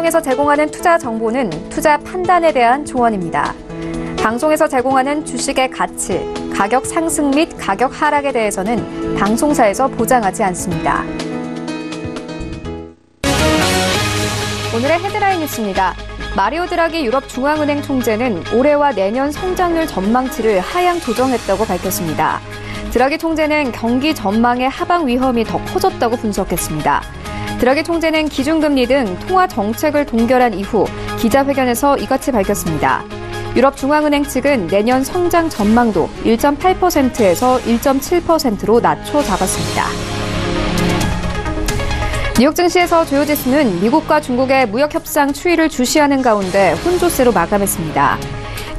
방송에서 제공하는 투자 정보는 투자 판단에 대한 조언입니다. 방송에서 제공하는 주식의 가치, 가격 상승 및 가격 하락에 대해서는 방송사에서 보장하지 않습니다. 오늘의 헤드라인 뉴스입니다. 마리오 드라기 유럽 중앙은행 총재는 올해와 내년 성장률 전망치를 하향 조정했다고 밝혔습니다. 드라기 총재는 경기 전망의 하방 위험이 더 커졌다고 분석했습니다. 드라기 총재는 기준금리 등 통화 정책을 동결한 이후 기자회견에서 이같이 밝혔습니다. 유럽 중앙은행 측은 내년 성장 전망도 1.8%에서 1.7%로 낮춰 잡았습니다. 뉴욕 증시에서 주요 지수는 미국과 중국의 무역 협상 추이를 주시하는 가운데 혼조세로 마감했습니다.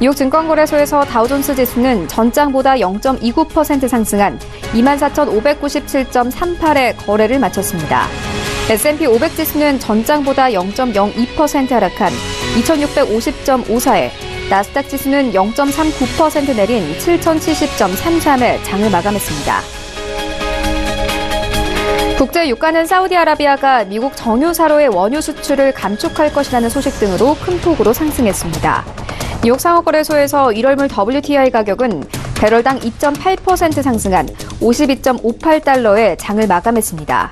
뉴욕 증권거래소에서 다우존스 지수는 전장보다 0.29% 상승한 24,597.38의 거래를 마쳤습니다. S&P 500 지수는 전장보다 0.02% 하락한 2,650.54에 나스닥 지수는 0.39% 내린 7,070.33에 장을 마감했습니다. 국제 유가는 사우디아라비아가 미국 정유사로의 원유 수출을 감축할 것이라는 소식 등으로 큰 폭으로 상승했습니다. 뉴욕 상업거래소에서 1월물 WTI 가격은 배럴당 2.8% 상승한 52.58달러에 장을 마감했습니다.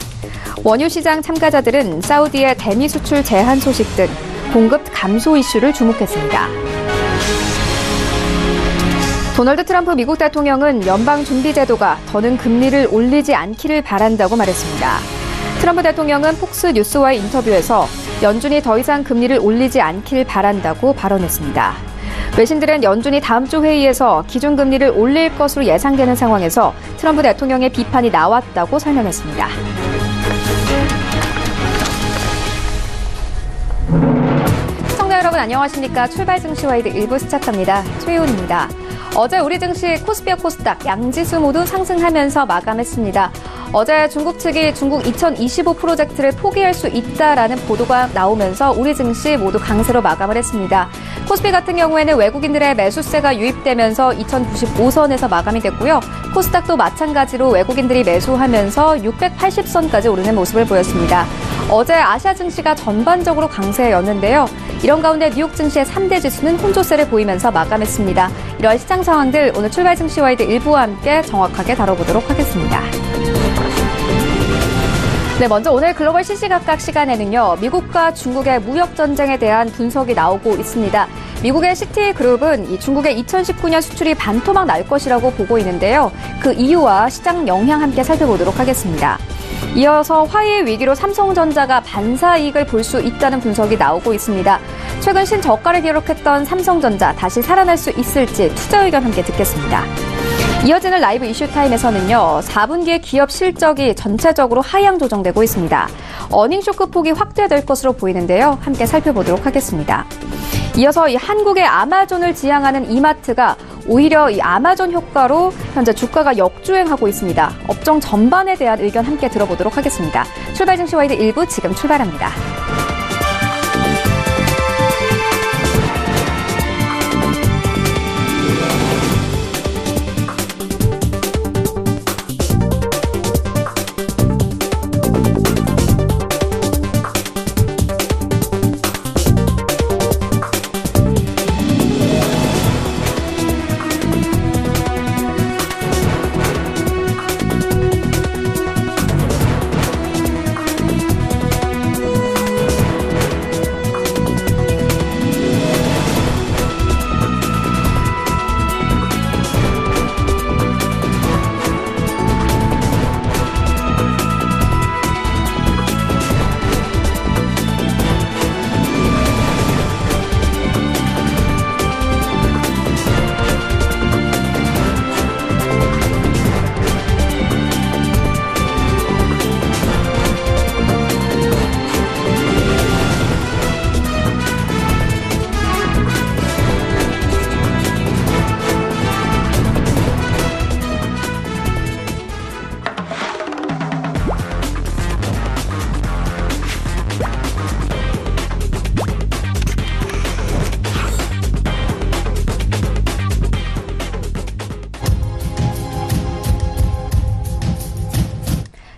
원유 시장 참가자들은 사우디의 대미 수출 제한 소식 등 공급 감소 이슈를 주목했습니다. 도널드 트럼프 미국 대통령은 연방준비제도가 더는 금리를 올리지 않기를 바란다고 말했습니다. 트럼프 대통령은 폭스 뉴스와의 인터뷰에서 연준이 더 이상 금리를 올리지 않길 바란다고 발언했습니다. 외신들은 연준이 다음 주 회의에서 기준금리를 올릴 것으로 예상되는 상황에서 트럼프 대통령의 비판이 나왔다고 설명했습니다. 시청자 여러분 안녕하십니까. 출발 증시와이드 1부 시작합니다. 최희훈입니다. 어제 우리 증시 코스피와 코스닥 양지수 모두 상승하면서 마감했습니다. 어제 중국 측이 중국 2025 프로젝트를 포기할 수 있다라는 보도가 나오면서 우리 증시 모두 강세로 마감을 했습니다. 코스피 같은 경우에는 외국인들의 매수세가 유입되면서 2095선에서 마감이 됐고요. 코스닥도 마찬가지로 외국인들이 매수하면서 680선까지 오르는 모습을 보였습니다. 어제 아시아 증시가 전반적으로 강세였는데요. 이런 가운데 뉴욕 증시의 3대 지수는 혼조세를 보이면서 마감했습니다. 이러한 시장 상황들 오늘 출발 증시와이드 1부와 함께 정확하게 다뤄보도록 하겠습니다. 네, 먼저 오늘 글로벌 시시각각 시간에는요, 미국과 중국의 무역 전쟁에 대한 분석이 나오고 있습니다. 미국의 시티그룹은 이 중국의 2019년 수출이 반토막 날 것이라고 보고 있는데요. 그 이유와 시장 영향 함께 살펴보도록 하겠습니다. 이어서 화해의 위기로 삼성전자가 반사이익을 볼 수 있다는 분석이 나오고 있습니다. 최근 신저가를 기록했던 삼성전자 다시 살아날 수 있을지 투자 의견 함께 듣겠습니다. 이어지는 라이브 이슈타임에서는요, 4분기의 기업 실적이 전체적으로 하향 조정되고 있습니다. 어닝 쇼크 폭이 확대될 것으로 보이는데요. 함께 살펴보도록 하겠습니다. 이어서 이 한국의 아마존을 지향하는 이마트가 오히려 이 아마존 효과로 현재 주가가 역주행하고 있습니다. 업종 전반에 대한 의견 함께 들어보도록 하겠습니다. 출발 증시와이드 1부 지금 출발합니다.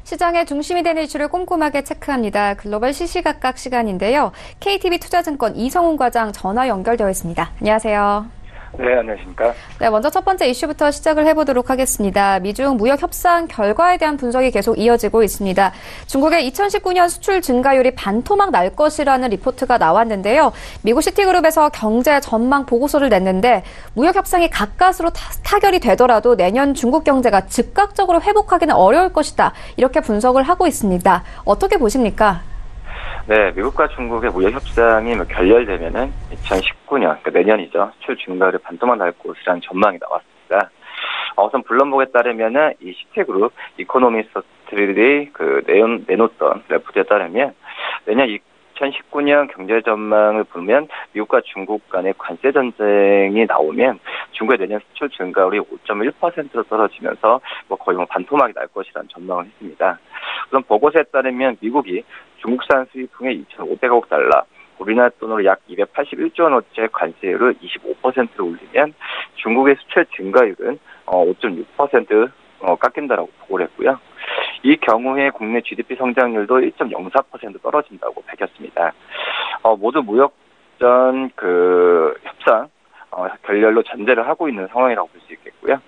시장의 중심이 되는 이슈를 꼼꼼하게 체크합니다. 글로벌 시시각각 시간인데요. KTB 투자증권 이성훈 과장 전화 연결되어 있습니다. 안녕하세요. 네, 안녕하십니까. 네, 먼저 첫 번째 이슈부터 시작을 해보도록 하겠습니다. 미중 무역 협상 결과에 대한 분석이 계속 이어지고 있습니다. 중국의 2019년 수출 증가율이 반토막 날 것이라는 리포트가 나왔는데요. 미국 시티그룹에서 경제 전망 보고서를 냈는데 무역 협상이 가까스로 타결이 되더라도 내년 중국 경제가 즉각적으로 회복하기는 어려울 것이다. 이렇게 분석을 하고 있습니다. 어떻게 보십니까? 네, 미국과 중국의 무역 협상이 결렬되면은 2019년, 그러니까 내년이죠. 수출 증가율이 반토막 날 것이라는 전망이 나왔습니다. 우선 블룸버그에 따르면은 이 시티그룹 이코노미스트들이 내놓던 레포트에 따르면 내년 2019년 경제 전망을 보면 미국과 중국 간의 관세 전쟁이 나오면 중국의 내년 수출 증가율이 5.1%로 떨어지면서 거의 반토막이 날 것이라는 전망을 했습니다. 우선 보고서에 따르면 미국이 중국산 수입품에 2,500억 달러, 우리나라 돈으로 약 281조 원어치 관세율을 25%로 올리면 중국의 수출 증가율은 5.6% 깎인다라고 보고를 했고요. 이 경우에 국내 GDP 성장률도 1.04% 떨어진다고 밝혔습니다. 모두 무역전 협상 결렬로 전제를 하고 있는 상황이라고 볼 수 있겠고요.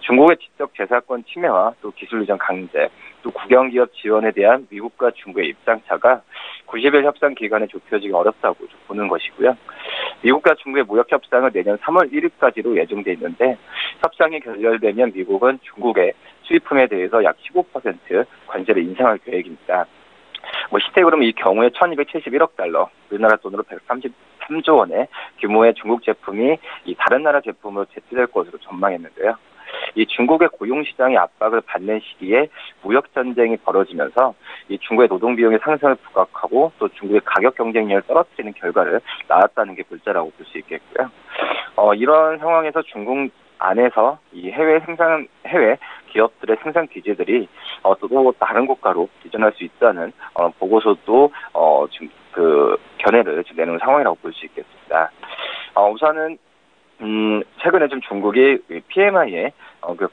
중국의 지적 재산권 침해와 또 기술 이전 강제, 또 국영기업 지원에 대한 미국과 중국의 입장차가 90일 협상 기간에 좁혀지기 어렵다고 보는 것이고요. 미국과 중국의 무역 협상은 내년 3월 1일까지로 예정돼 있는데 협상이 결렬되면 미국은 중국의 수입품에 대해서 약 15% 관세를 인상할 계획입니다. 시태그룹은 이 경우에 1,271억 달러, 우리나라 돈으로 133조 원의 규모의 중국 제품이 이 다른 나라 제품으로 대체될 것으로 전망했는데요. 이 중국의 고용시장의 압박을 받는 시기에 무역전쟁이 벌어지면서 이 중국의 노동비용의 상승을 부각하고 또 중국의 가격 경쟁력을 떨어뜨리는 결과를 낳았다는 게 문제라고 볼 수 있겠고요. 이런 상황에서 중국 안에서 이 해외 기업들의 생산 기지들이 또 다른 국가로 이전할 수 있다는 보고서도 지금 견해를 내는 상황이라고 볼 수 있겠습니다. 우선은 최근에 좀 중국이 PMI의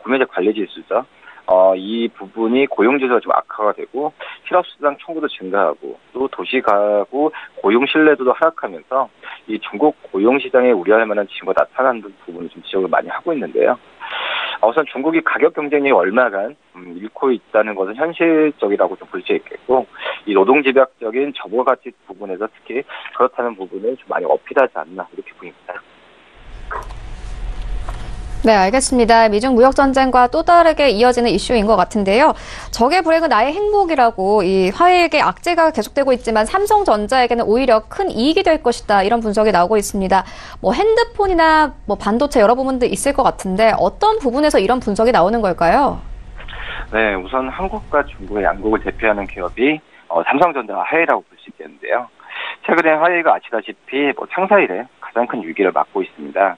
구매자 관리 지수죠. 이 부분이 고용지수가 좀 악화가 되고 실업수당 청구도 증가하고 또 도시가구 고용 신뢰도도 하락하면서 이 중국 고용시장에 우려할 만한 징후가 나타나는 부분을 좀 지적을 많이 하고 있는데요. 우선 중국이 가격 경쟁력이 얼마간 잃고 있다는 것은 현실적이라고 좀 볼 수 있겠고 이 노동집약적인 저부가 가치 부분에서 특히 그렇다는 부분을 좀 많이 어필하지 않나 이렇게 보입니다. 네, 알겠습니다. 미중 무역 전쟁과 또 다르게 이어지는 이슈인 것 같은데요. 적의 불행은 나의 행복이라고 이 화해에게 악재가 계속되고 있지만 삼성전자에게는 오히려 큰 이익이 될 것이다. 이런 분석이 나오고 있습니다. 핸드폰이나 반도체 여러 부분도 있을 것 같은데 어떤 부분에서 이런 분석이 나오는 걸까요? 네, 우선 한국과 중국의 양국을 대표하는 기업이 삼성전자와 화해라고 볼 수 있겠는데요. 최근에 화해가 아시다시피 창사 이래 가장 큰 위기를 맞고 있습니다.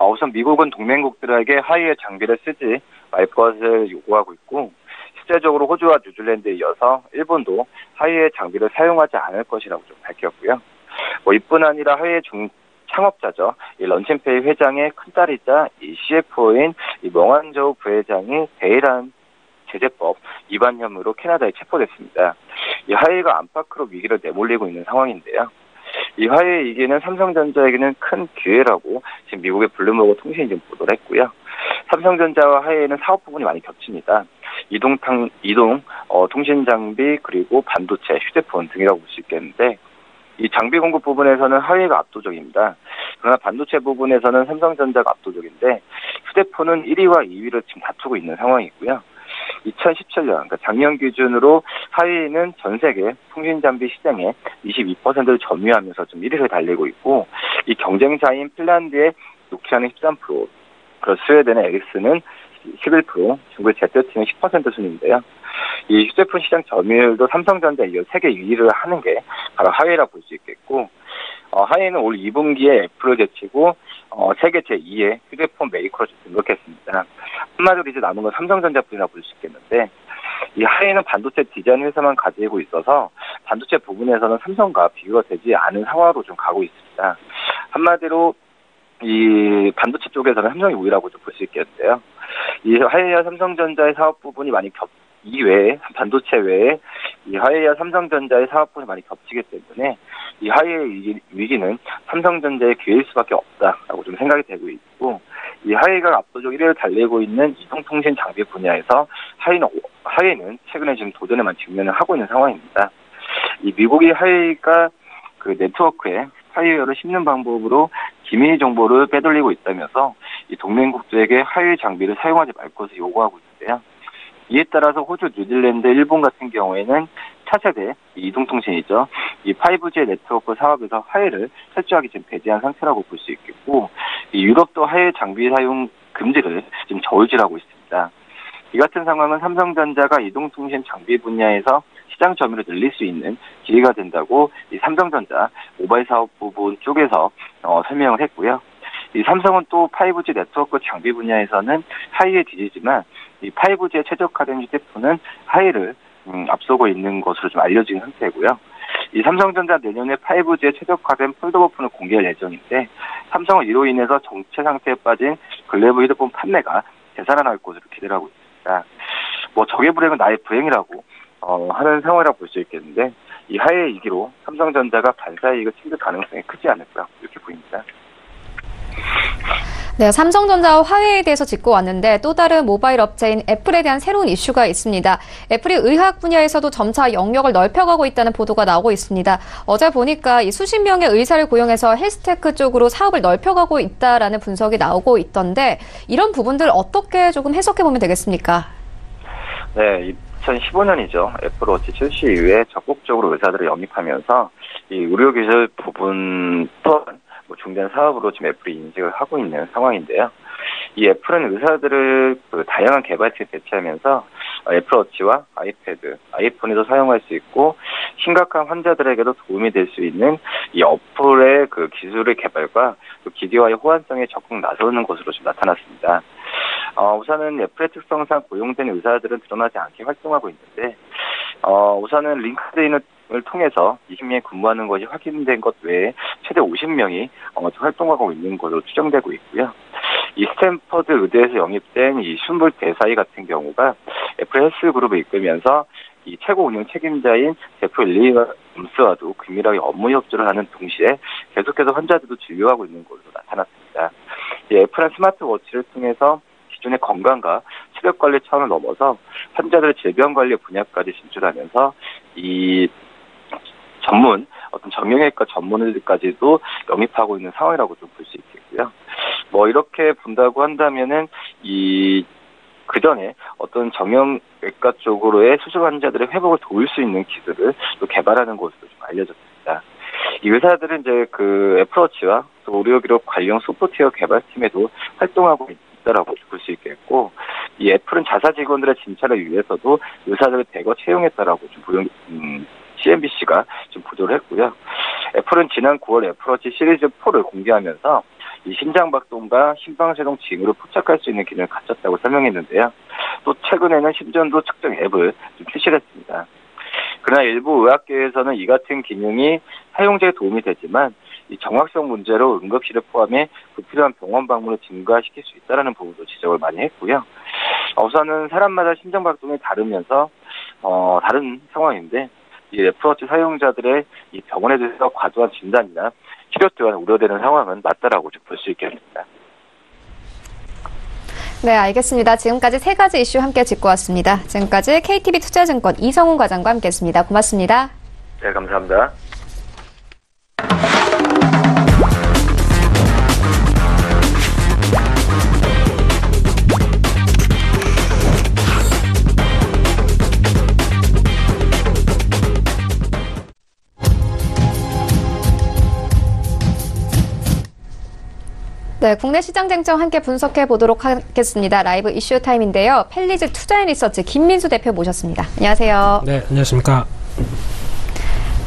우선 미국은 동맹국들에게 화해의 장비를 쓰지 말 것을 요구하고 있고 실제적으로 호주와 뉴질랜드에 이어서 일본도 화해의 장비를 사용하지 않을 것이라고 좀 밝혔고요. 이뿐 아니라 화해 창업자죠. 이 런칭페이 회장의 큰딸이자 이 CFO인 이 명환저우 부회장이 대이란 제재법 위반 혐의로 캐나다에 체포됐습니다. 이 화해가 안팎으로 위기를 내몰리고 있는 상황인데요. 이 화해의 위기는 삼성전자에게는 큰 기회라고 지금 미국의 블룸버그 통신이 지금 보도를 했고요. 삼성전자와 화해에는 사업 부분이 많이 겹칩니다. 이동 통신 장비 그리고 반도체, 휴대폰 등이라고 볼 수 있겠는데 이 장비 공급 부분에서는 화해가 압도적입니다. 그러나 반도체 부분에서는 삼성전자가 압도적인데 휴대폰은 1위와 2위를 지금 다투고 있는 상황이고요. 2017년, 그러니까 작년 기준으로 화웨이는 전 세계 통신장비 시장의 22%를 점유하면서 좀 1위를 달리고 있고, 이 경쟁사인 핀란드의 노키아는 13%, 그리고 스웨덴의 에릭스는 11%, 중국의 ZT는 10% 순인데요. 이 휴대폰 시장 점유율도 삼성전자에 이어 세계 2위를 하는 게 바로 화웨이라고 볼 수 있겠고, 화웨이는 올 2분기에 애플을 제치고 세계 제2의 휴대폰 메이커로 등극했습니다. 한마디로 이제 남은 건 삼성전자뿐이라고 볼 수 있겠는데 이 화웨이는 반도체 디자인 회사만 가지고 있어서 반도체 부분에서는 삼성과 비교가 되지 않은 상황으로 좀 가고 있습니다. 한마디로 이 반도체 쪽에서는 삼성이 우위라고 좀 볼 수 있겠는데요. 이 화웨이와 삼성전자의 사업 부분이 많이 이외에 반도체 외에 이 화웨이와 삼성전자의 사업분이 많이 겹치기 때문에 이 화웨이 위기는 삼성전자의 기회일 수밖에 없다라고 좀 생각이 되고 있고, 이 화웨이가 압도적 1위를 달리고 있는 이동통신 장비 분야에서 화웨이는 최근에 지금 도전에 많이 직면을 하고 있는 상황입니다. 이 미국이 화웨이가 그 네트워크에 화웨이어를 심는 방법으로 기밀 정보를 빼돌리고 있다면서 이 동맹국들에게 화웨이 장비를 사용하지 말 것을 요구하고 있는데요. 이에 따라서 호주, 뉴질랜드, 일본 같은 경우에는 차세대 이동통신이죠. 이 5G 네트워크 사업에서 화웨이를 철저하게 지금 배제한 상태라고 볼 수 있겠고, 이 유럽도 화웨이 장비 사용 금지를 지금 저울질하고 있습니다. 이 같은 상황은 삼성전자가 이동통신 장비 분야에서 시장 점유를 늘릴 수 있는 기회가 된다고 이 삼성전자 모바일 사업 부분 쪽에서 설명을 했고요. 이 삼성은 또 5G 네트워크 장비 분야에서는 화웨이에 뒤지지만 이 5G에 최적화된 휴대폰은 화웨이를 앞서고 있는 것으로 좀 알려진 상태고요. 이 삼성전자 내년에 5G에 최적화된 폴더버폰을 공개할 예정인데, 삼성은 이로 인해서 정체 상태에 빠진 글래브 휴대폰 판매가 되살아날 것으로 기대를 하고 있습니다. 뭐 적의 불행은 나의 불행이라고 하는 상황이라고 볼 수 있겠는데, 이 화웨이 위기로 삼성전자가 반사이익을 챙길 가능성이 크지 않을까 이렇게 보입니다. 네, 삼성전자와 화웨이에 대해서 짚고 왔는데 또 다른 모바일 업체인 애플에 대한 새로운 이슈가 있습니다. 애플이 의학 분야에서도 점차 영역을 넓혀가고 있다는 보도가 나오고 있습니다. 어제 보니까 이 수십 명의 의사를 고용해서 헬스테크 쪽으로 사업을 넓혀가고 있다라는 분석이 나오고 있던데, 이런 부분들 어떻게 조금 해석해 보면 되겠습니까? 네, 2015년이죠. 애플워치 출시 이후에 적극적으로 의사들을 영입하면서 이 의료기술 부분 또한 중대한 사업으로 지금 애플이 인식을 하고 있는 상황인데요. 이 애플은 의사들을 다양한 개발팀에 배치하면서 애플워치와 아이패드, 아이폰에도 사용할 수 있고 심각한 환자들에게도 도움이 될 수 있는 이 어플의 그 기술의 개발과 또 기계와의 호환성에 적극 나서는 것으로 좀 나타났습니다. 우선은 애플의 특성상 고용된 의사들은 드러나지 않게 활동하고 있는데, 우선은 링크드인을 통해서 20명이 근무하는 것이 확인된 것 외에 최대 50명이 활동하고 있는 것으로 추정되고 있고요. 이 스탠퍼드 의대에서 영입된 이 슌볼 대사이 같은 경우가 애플 헬스그룹을 이끌면서 이 최고 운영 책임자인 제프 윌리엄스와도 긴밀하게 업무 협조를 하는 동시에 계속해서 환자들도 진료하고 있는 것으로 나타났습니다. 이 애플은 스마트워치를 통해서 기존의 건강과 체력 관리 차원을 넘어서 환자들의 질병 관리 분야까지 진출하면서 이 어떤 정형외과 전문의들까지도 영입하고 있는 상황이라고 좀 볼 수 있겠고요. 뭐 이렇게 본다고 한다면은 그 전에 어떤 정형외과 쪽으로의 수술 환자들의 회복을 도울 수 있는 기술을 또 개발하는 것으로 좀 알려졌습니다. 이 의사들은 이제 그 애플워치와 또 의료기록 관련 소프트웨어 개발팀에도 활동하고 있다라고 볼 수 있겠고, 이 애플은 자사 직원들의 진찰을 위해서도 의사들을 대거 채용했다라고 좀 CNBC가 좀 보도를 했고요. 애플은 지난 9월 애플워치 시리즈 4를 공개하면서 이 심장박동과 심방세동 징후를 포착할 수 있는 기능을 갖췄다고 설명했는데요. 또 최근에는 심전도 측정 앱을 좀 출시를 했습니다. 그러나 일부 의학계에서는 이 같은 기능이 사용자에 도움이 되지만 이 정확성 문제로 응급실을 포함해 불필요한 병원 방문을 증가시킬 수 있다는 부분도 지적을 많이 했고요. 우선은 사람마다 심장박동이 다르면서 다른 상황인데, 이 애플워치 사용자들의 이 병원에 대해서 과도한 진단이나 치료 또한 우려되는 상황은 맞다라고 좀 볼 수 있겠습니다. 네, 알겠습니다. 지금까지 세 가지 이슈 함께 짚고 왔습니다. 지금까지 KTB 투자증권 이성훈 과장과 함께했습니다. 고맙습니다. 네, 감사합니다. 네, 국내 시장 쟁점 함께 분석해 보도록 하겠습니다. 라이브 이슈 타임인데요. 펠리즈 투자앤리서치 김민수 대표 모셨습니다. 안녕하세요. 네, 안녕하십니까.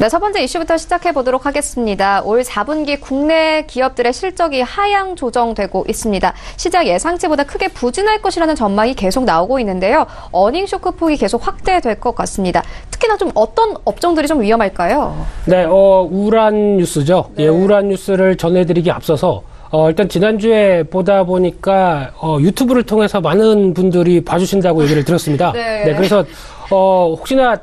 네, 첫 번째 이슈부터 시작해 보도록 하겠습니다. 올 4분기 국내 기업들의 실적이 하향 조정되고 있습니다. 시장 예상치보다 크게 부진할 것이라는 전망이 계속 나오고 있는데요. 어닝 쇼크 폭이 계속 확대될 것 같습니다. 특히나 좀 어떤 업종들이 좀 위험할까요? 네, 우울한 뉴스죠. 네. 예, 우울한 뉴스를 전해드리기 앞서서 일단 지난주에 보다 보니까 유튜브를 통해서 많은 분들이 봐주신다고 얘기를 들었습니다. 네. 그래서 혹시나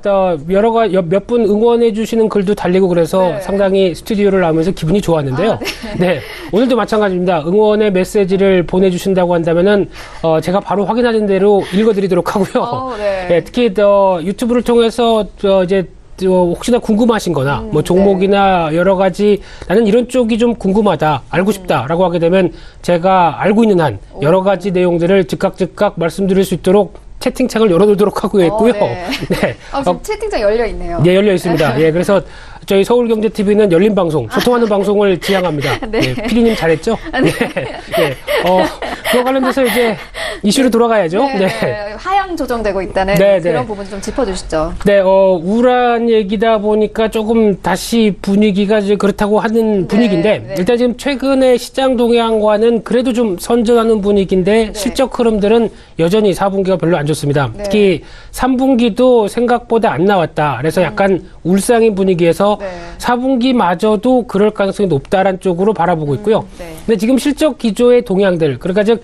몇 분 응원해 주시는 글도 달리고 그래서 네. 상당히 스튜디오를 나오면서 기분이 좋았는데요. 네. 오늘도 마찬가지입니다. 응원의 메시지를 보내주신다고 한다면은 제가 바로 확인하는 대로 읽어드리도록 하고요. 네. 특히 유튜브를 통해서 이제 혹시나 궁금하신 거나 뭐 종목이나 여러 가지 나는 이런 쪽이 좀 궁금하다, 알고 싶다라고 하게 되면 제가 알고 있는 한 여러 가지 내용들을 즉각 말씀드릴 수 있도록 채팅창을 열어두도록 하고 있고요. 네. 지금 채팅창 열려 있네요. 네, 열려 있습니다. 예, 그래서 저희 서울경제TV는 열린 방송, 소통하는 방송을 지향합니다. 네. 피디님 잘했죠? 네. 그거 관련돼서 이제 이슈로 돌아가야죠. 네. 하향 조정되고 있다는 그런 부분 좀 짚어주시죠. 네, 우울한 얘기다 보니까 조금 다시 분위기가 이제 그렇다고 하는 분위기인데, 일단 지금 최근에 시장 동향과는 그래도 좀 선전하는 분위기인데, 실적 흐름들은 여전히 4분기가 별로 안 좋습니다. 특히 3분기도 생각보다 안 나왔다. 그래서 약간 울상인 분위기에서 4분기마저도 그럴 가능성이 높다라는 쪽으로 바라보고 있고요. 근데 지금 실적 기조의 동향들, 그러니까 즉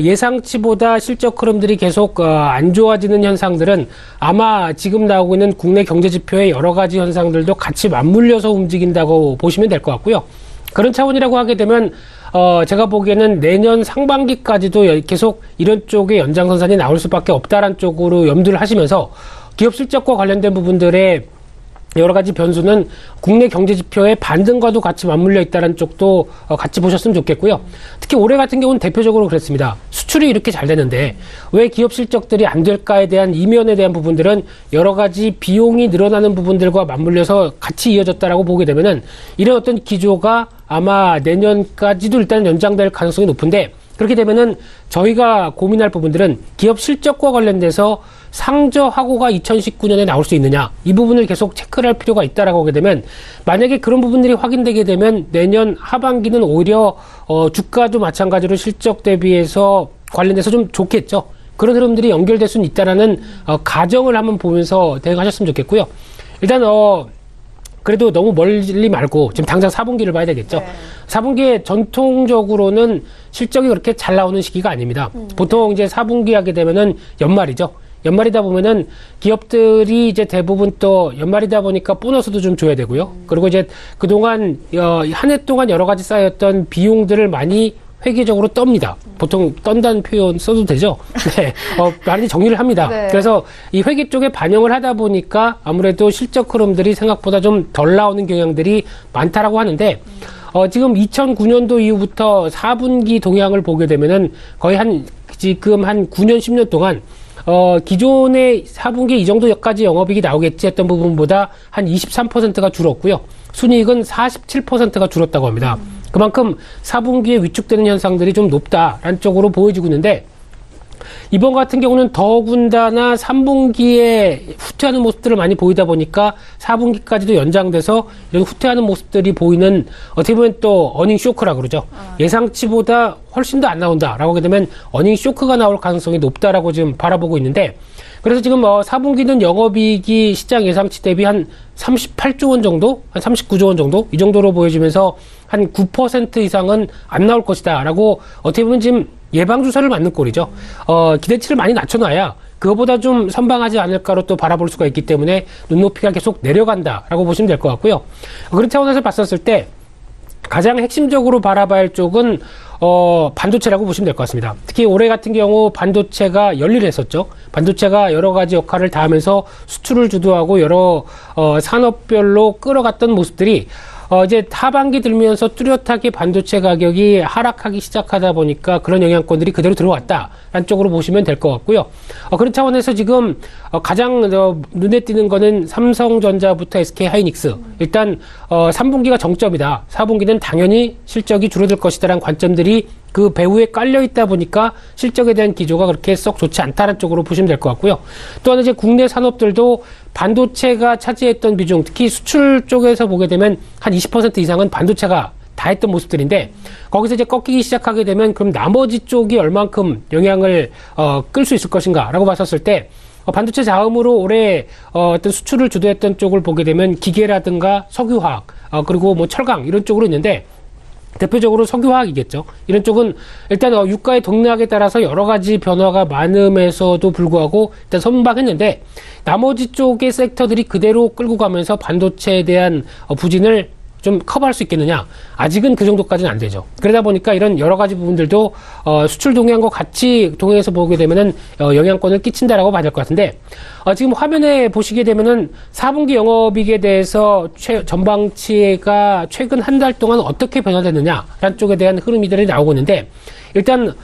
예상치보다 실적 흐름들이 계속 안 좋아지는 현상들은 아마 지금 나오고 있는 국내 경제 지표의 여러 가지 현상들도 같이 맞물려서 움직인다고 보시면 될 것 같고요. 그런 차원이라고 하게 되면 제가 보기에는 내년 상반기까지도 계속 이런 쪽의 연장선상이 나올 수밖에 없다라는 쪽으로 염두를 하시면서 기업 실적과 관련된 부분들의 여러 가지 변수는 국내 경제 지표의 반등과도 같이 맞물려 있다는 쪽도 같이 보셨으면 좋겠고요. 특히 올해 같은 경우는 대표적으로 그랬습니다. 수출이 이렇게 잘 되는데 왜 기업 실적들이 안 될까에 대한 이면에 대한 부분들은 여러 가지 비용이 늘어나는 부분들과 맞물려서 같이 이어졌다라고 보게 되면은 이런 어떤 기조가 아마 내년까지도 일단 연장될 가능성이 높은데 그렇게 되면은 저희가 고민할 부분들은 기업 실적과 관련돼서 상저하고가 2019년에 나올 수 있느냐 이 부분을 계속 체크를 할 필요가 있다라고 하게 되면 만약에 그런 부분들이 확인되게 되면 내년 하반기는 오히려 주가도 마찬가지로 실적 대비해서 관련돼서 좀 좋겠죠. 그런 흐름들이 연결될 수는 있다라는 가정을 한번 보면서 대응하셨으면 좋겠고요. 일단 그래도 너무 멀리 말고 지금 당장 4분기를 봐야 되겠죠. 4분기에 전통적으로는 실적이 그렇게 잘 나오는 시기가 아닙니다. 보통 이제 4분기 하게 되면은 연말이죠. 연말이다 보면은 기업들이 이제 대부분 또 연말이다 보니까 보너스도 좀 줘야 되고요. 그리고 이제 그동안 한 해 동안 여러 가지 쌓였던 비용들을 많이 회계적으로 떱니다. 보통 떤다는 표현 써도 되죠? 네. 많이 정리를 합니다. 그래서 이 회계 쪽에 반영을 하다 보니까 아무래도 실적 흐름들이 생각보다 좀 덜 나오는 경향들이 많다라고 하는데, 지금 2009년도 이후부터 4분기 동향을 보게 되면은 거의 지금 한 9년, 10년 동안 기존의 4분기 이 정도까지 영업이익이 나오겠지 했던 부분보다 한 23%가 줄었고요. 순이익은 47%가 줄었다고 합니다. 그만큼 4분기에 위축되는 현상들이 좀 높다라는 쪽으로 보여지고 있는데 이번 같은 경우는 더군다나 3분기에 후퇴하는 모습들을 많이 보이다 보니까 4분기까지도 연장돼서 이런 후퇴하는 모습들이 보이는 어떻게 보면 또 어닝 쇼크라고 그러죠. 예상치보다 훨씬 더 안 나온다라고 하게 되면 어닝 쇼크가 나올 가능성이 높다라고 지금 바라보고 있는데 그래서 지금 4분기는 영업이익이 시장 예상치 대비 한 38조 원 정도, 한 39조 원 정도 이 정도로 보여지면서 한 9% 이상은 안 나올 것이다라고 어떻게 보면 지금 예방주사를 맞는 꼴이죠. 기대치를 많이 낮춰놔야 그거보다 좀 선방하지 않을까로 또 바라볼 수가 있기 때문에 눈높이가 계속 내려간다라고 보시면 될 것 같고요. 그런 차원에서 봤었을 때 가장 핵심적으로 바라봐야 할 쪽은 반도체라고 보시면 될 것 같습니다. 특히 올해 같은 경우 반도체가 열일했었죠. 반도체가 여러 가지 역할을 다하면서 수출을 주도하고 여러 산업별로 끌어갔던 모습들이 이제 하반기 들면서 뚜렷하게 반도체 가격이 하락하기 시작하다 보니까 그런 영향권들이 그대로 들어왔다라는 쪽으로 보시면 될 것 같고요. 그런 차원에서 지금 가장 눈에 띄는 거는 삼성전자부터 SK하이닉스. 일단 3분기가 정점이다. 4분기는 당연히 실적이 줄어들 것이다라는 관점들이 그 배후에 깔려 있다 보니까 실적에 대한 기조가 그렇게 썩 좋지 않다는 쪽으로 보시면 될 것 같고요. 또 하나 이제 국내 산업들도 반도체가 차지했던 비중, 특히 수출 쪽에서 보게 되면 한 20% 이상은 반도체가 다 했던 모습들인데 거기서 이제 꺾이기 시작하게 되면 그럼 나머지 쪽이 얼만큼 영향을 끌 수 있을 것인가라고 봤었을 때 반도체 자음으로 올해 어떤 수출을 주도했던 쪽을 보게 되면 기계라든가 석유화학 그리고 뭐 철강 이런 쪽으로 있는데 대표적으로 석유화학이겠죠. 이런 쪽은 일단 유가의 동락에 따라서 여러 가지 변화가 많음에서도 불구하고 일단 선방했는데 나머지 쪽의 섹터들이 그대로 끌고 가면서 반도체에 대한 부진을 좀 커버할 수 있겠느냐? 아직은 그 정도까지는 안 되죠. 그러다 보니까 이런 여러 가지 부분들도 수출 동향과 같이 동행해서 보게 되면은 영향권을 끼친다라고 봐야 될 것 같은데 지금 화면에 보시게 되면은 4분기 영업이익에 대해서 전방치가 최근 한 달 동안 어떻게 변화됐느냐라는 쪽에 대한 흐름들이 나오고 있는데 일단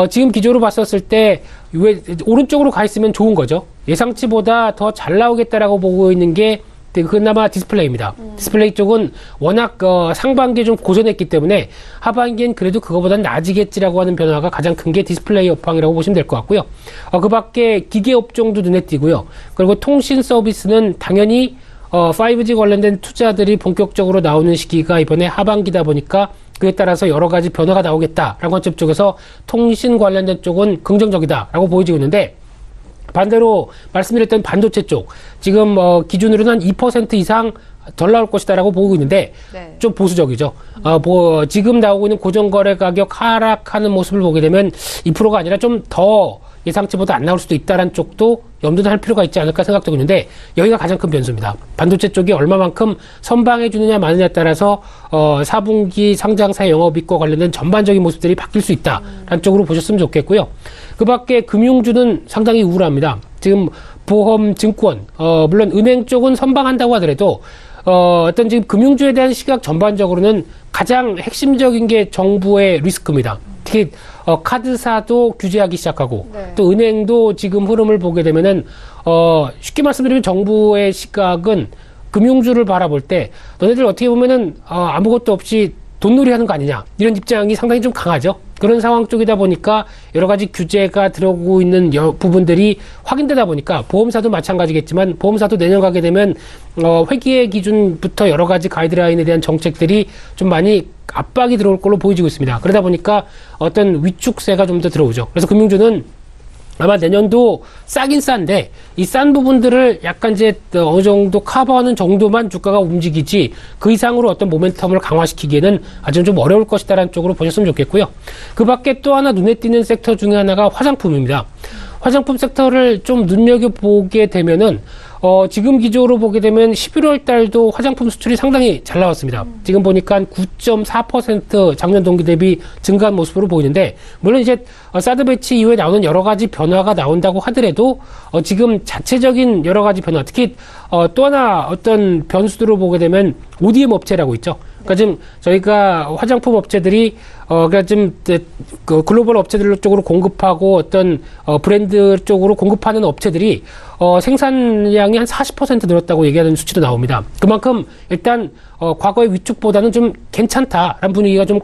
지금 기조로 봤었을 때 왜 오른쪽으로 가 있으면 좋은 거죠. 예상치보다 더 잘 나오겠다라고 보고 있는 게 그나마 디스플레이입니다. 디스플레이 쪽은 워낙 상반기에 좀 고전했기 때문에 하반기엔 그래도 그거보다는 나아지겠지라고 하는 변화가 가장 큰 게 디스플레이 업황이라고 보시면 될 것 같고요. 그 밖에 기계 업종도 눈에 띄고요. 그리고 통신 서비스는 당연히 5G 관련된 투자들이 본격적으로 나오는 시기가 이번에 하반기다 보니까 그에 따라서 여러 가지 변화가 나오겠다라고 관점 쪽에서 통신 관련된 쪽은 긍정적이다라고 보여지고 있는데 반대로 말씀드렸던 반도체 쪽 지금 기준으로는 한 2% 이상 덜 나올 것이다라고 보고 있는데 네. 좀 보수적이죠. 지금 나오고 있는 고정거래 가격 하락하는 모습을 보게 되면 2%가 아니라 좀 더 예상치보다 안 나올 수도 있다는 쪽도 염두를 할 필요가 있지 않을까 생각되고 있는데 여기가 가장 큰 변수입니다. 반도체 쪽이 얼마만큼 선방해 주느냐 마느냐에 따라서 4분기 상장사 영업이익과 관련된 전반적인 모습들이 바뀔 수 있다라는 쪽으로 보셨으면 좋겠고요. 그 밖에 금융주는 상당히 우울합니다. 지금 보험, 증권, 물론 은행 쪽은 선방한다고 하더라도 어떤 지금 금융주에 대한 시각 전반적으로는 가장 핵심적인 게 정부의 리스크입니다. 특히 카드사도 규제하기 시작하고 네. 또 은행도 지금 흐름을 보게 되면은 쉽게 말씀드리면 정부의 시각은 금융주를 바라볼 때 너네들 어떻게 보면은 아무것도 없이 돈놀이 하는 거 아니냐 이런 입장이 상당히 좀 강하죠. 그런 상황 쪽이다 보니까 여러 가지 규제가 들어오고 있는 부분들이 확인되다 보니까 보험사도 마찬가지겠지만 보험사도 내년 가게 되면 회계 기준부터 여러 가지 가이드라인에 대한 정책들이 좀 많이 압박이 들어올 걸로 보여지고 있습니다. 그러다 보니까 어떤 위축세가 좀 더 들어오죠. 그래서 금융주는 아마 내년도 싸긴 싼데 이 싼 부분들을 약간 이제 어느 정도 커버하는 정도만 주가가 움직이지 그 이상으로 어떤 모멘텀을 강화시키기에는 아주 좀 어려울 것이다라는 쪽으로 보셨으면 좋겠고요. 그 밖에 또 하나 눈에 띄는 섹터 중에 하나가 화장품입니다. 화장품 섹터를 좀 눈여겨보게 되면은 지금 기조로 보게 되면 11월 달도 화장품 수출이 상당히 잘 나왔습니다. 지금 보니까 한 9.4% 작년 동기 대비 증가한 모습으로 보이는데, 물론 이제 사드 배치 이후에 나오는 여러 가지 변화가 나온다고 하더라도 지금 자체적인 여러 가지 변화, 특히 또 하나 어떤 변수들을 보게 되면 ODM 업체라고 있죠. 그러니까 지금 저희가 화장품 업체들이 그러니까 좀 그 글로벌 업체들 쪽으로 공급하고 어떤 브랜드 쪽으로 공급하는 업체들이 생산량이 한 40% 늘었다고 얘기하는 수치도 나옵니다. 그만큼 일단 과거의 위축보다는 좀 괜찮다라는 분위기가 좀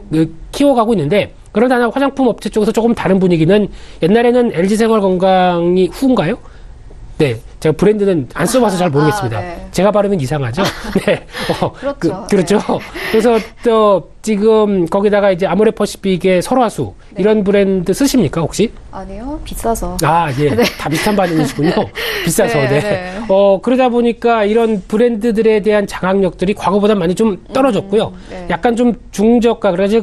키워가고 있는데, 그러나 화장품 업체 쪽에서 조금 다른 분위기는 옛날에는 LG생활건강이 후인가요? 네, 제가 브랜드는 안 써봐서 잘 모르겠습니다. 네. 제가 발음은 이상하죠. 네, 그렇죠. 그렇죠. 네. 그래서 또 지금 거기다가 이제 아모레퍼시픽의 설화수 네. 이런 브랜드 쓰십니까 혹시? 아니요, 비싸서. 예, 네. 다 비슷한 반응이시군요. 비싸서. 네, 네. 네. 그러다 보니까 이런 브랜드들에 대한 장악력들이 과거보다 많이 좀 떨어졌고요. 네. 약간 좀 중저가, 그래서